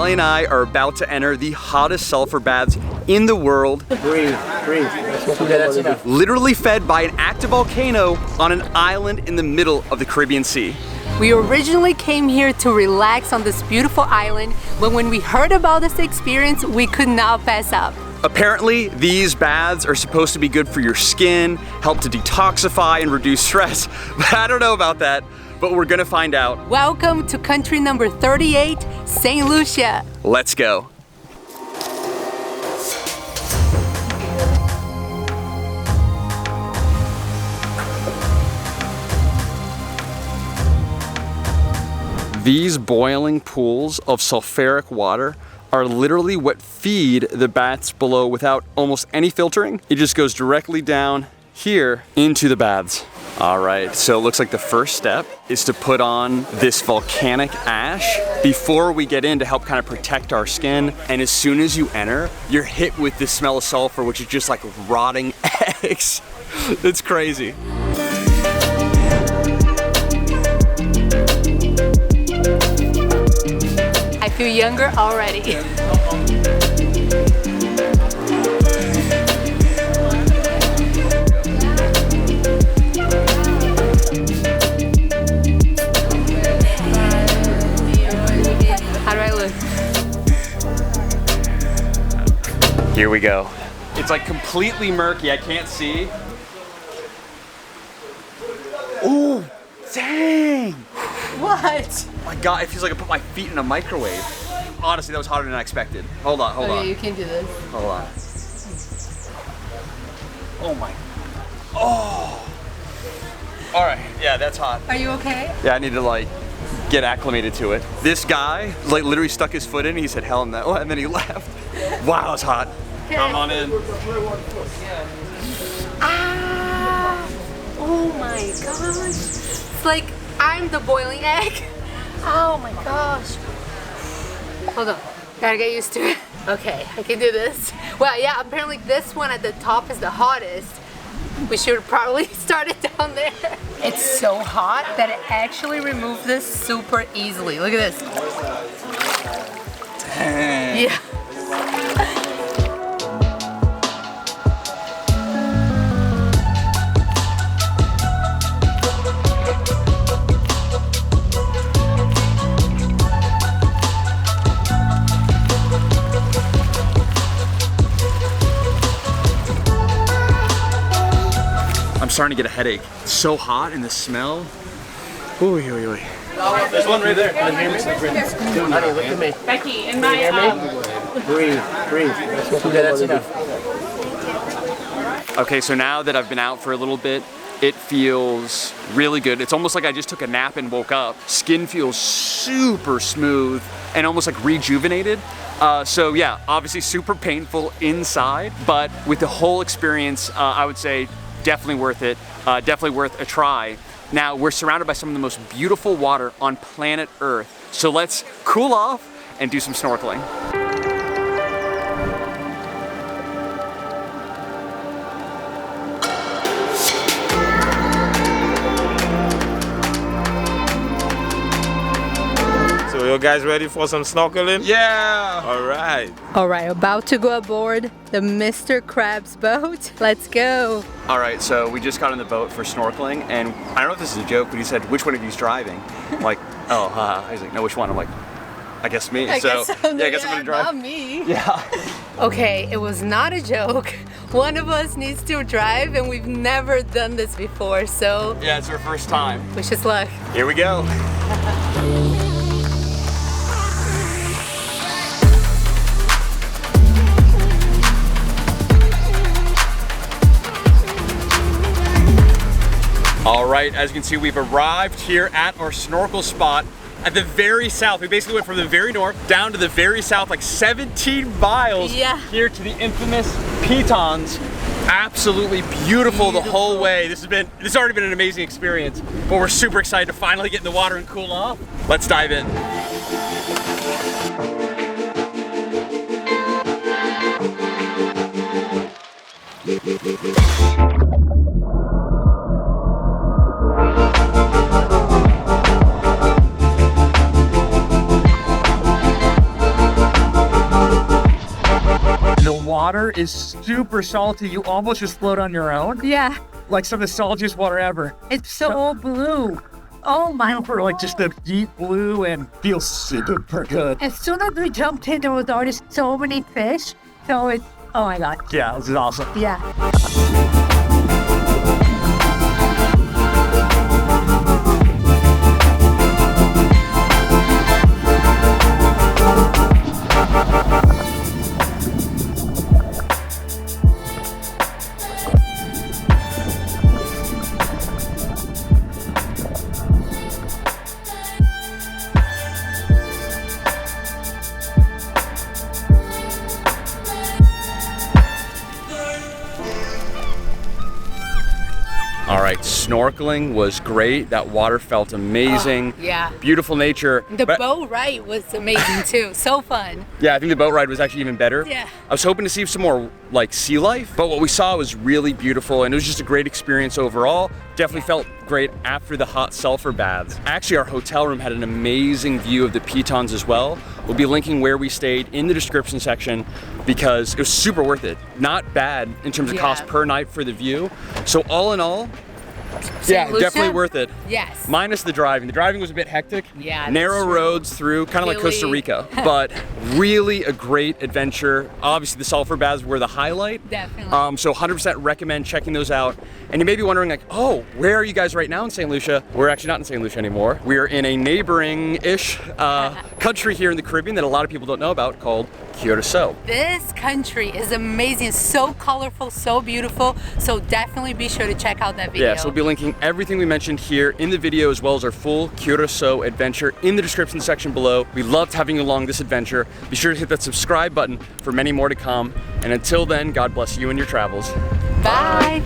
Allie and I are about to enter the hottest sulfur baths in the world. Breathe. That's enough. Literally fed by an active volcano on an island in the middle of the Caribbean Sea. We originally came here to relax on this beautiful island, but when we heard about this experience, we could not pass up. Apparently, these baths are supposed to be good for your skin, help to detoxify and reduce stress, but I don't know about that, but we're gonna find out. Welcome to country number 38, St. Lucia. Let's go. These boiling pools of sulfuric water are literally what feed the baths below without almost any filtering. It just goes directly down here into the baths. All right, so it looks like the first step is to put on this volcanic ash before we get in to help kind of protect our skin. And as soon as you enter, you're hit with the smell of sulfur, which is just like rotting eggs. It's crazy. I feel younger already. How do I look? Here we go. It's like completely murky, I can't see. Ooh, dang! What? Oh my God, it feels like I put my feet in a microwave. Honestly, that was hotter than I expected. Hold on. You can do this. Hold on. Oh my. Oh. All right, yeah, that's hot. Are you okay? Yeah, I need to like get acclimated to it. This guy like literally stuck his foot in, he said hell no, and then he left. Wow, it's hot. Okay. Come on in. Ah! Oh my gosh. It's like I'm the boiling egg. Oh my gosh. Hold on. Gotta get used to it. Okay, I can do this. Well, yeah, apparently this one at the top is the hottest. We should probably start it down there. It's so hot that it actually removes this super easily. Look at this. Dang. Yeah. I'm starting to get a headache. It's so hot and the smell. Ooh, ooh, ooh. There's one right there. Can you hear me? Honey, look at me. Becky, in my Breathe. That's enough. Okay, so now that I've been out for a little bit, it feels really good. It's almost like I just took a nap and woke up. Skin feels super smooth and almost like rejuvenated. So yeah, obviously super painful inside, but with the whole experience, I would say definitely worth it, definitely worth a try. Now, we're surrounded by some of the most beautiful water on planet Earth. So let's cool off and do some snorkeling. So you guys ready for some snorkeling? Yeah! All right. All right, about to go aboard the Mr. Krabs boat. Let's go. All right, so we just got on the boat for snorkeling, and I don't know if this is a joke, but he said, which one of you is driving? I'm like, oh, he's like, no, which one? I'm like, I guess me. I guess I'm gonna drive. Not me. Yeah. Okay, it was not a joke. One of us needs to drive, and we've never done this before, so Yeah, it's our first time. wish us luck. Here we go. All right, as you can see, we've arrived here at our snorkel spot at the very south. We basically went from the very north down to the very south, like 17 miles here to the infamous Pitons. Absolutely beautiful the whole way. This has already been an amazing experience, but we're super excited to finally get in the water and cool off. Let's dive in. water is super salty. You almost just float on your own. Yeah. Like some of the saltiest water ever. It's so blue. Oh my For like just a deep blue and feels super good. As soon as we jumped in, there was already so many fish. So it's, oh my God. Yeah, this is awesome. Yeah. All right, snorkeling was great. That water felt amazing. Oh, yeah. Beautiful nature. The But- boat ride was amazing too. So fun. Yeah, I think the boat ride was actually even better. Yeah. I was hoping to see some more like sea life, but what we saw was really beautiful and it was just a great experience overall. Definitely felt great after the hot sulfur baths. Actually, our hotel room had an amazing view of the pitons as well. We'll be linking where we stayed in the description section because it was super worth it. Not bad in terms of cost per night for the view. So all in all, yeah, Lucia? definitely worth it. Yes. Minus the driving. The driving was a bit hectic. Yeah, that's Narrow true. roads through, kind of like Costa Hilly. Rica, but really a great adventure. Obviously, the sulfur baths were the highlight. Definitely. So 100% recommend checking those out. And you may be wondering like, oh, where are you guys right now in St. Lucia? We're actually not in St. Lucia anymore. We are in a neighboring-ish country here in the Caribbean that a lot of people don't know about called Curacao. This country is amazing, so colorful, so beautiful. So definitely be sure to check out that video. Yeah, so we'll be linking everything we mentioned here in the video as well as our full Curacao adventure in the description section below. We loved having you along this adventure. Be sure to hit that subscribe button for many more to come. And until then, God bless you and your travels. Bye.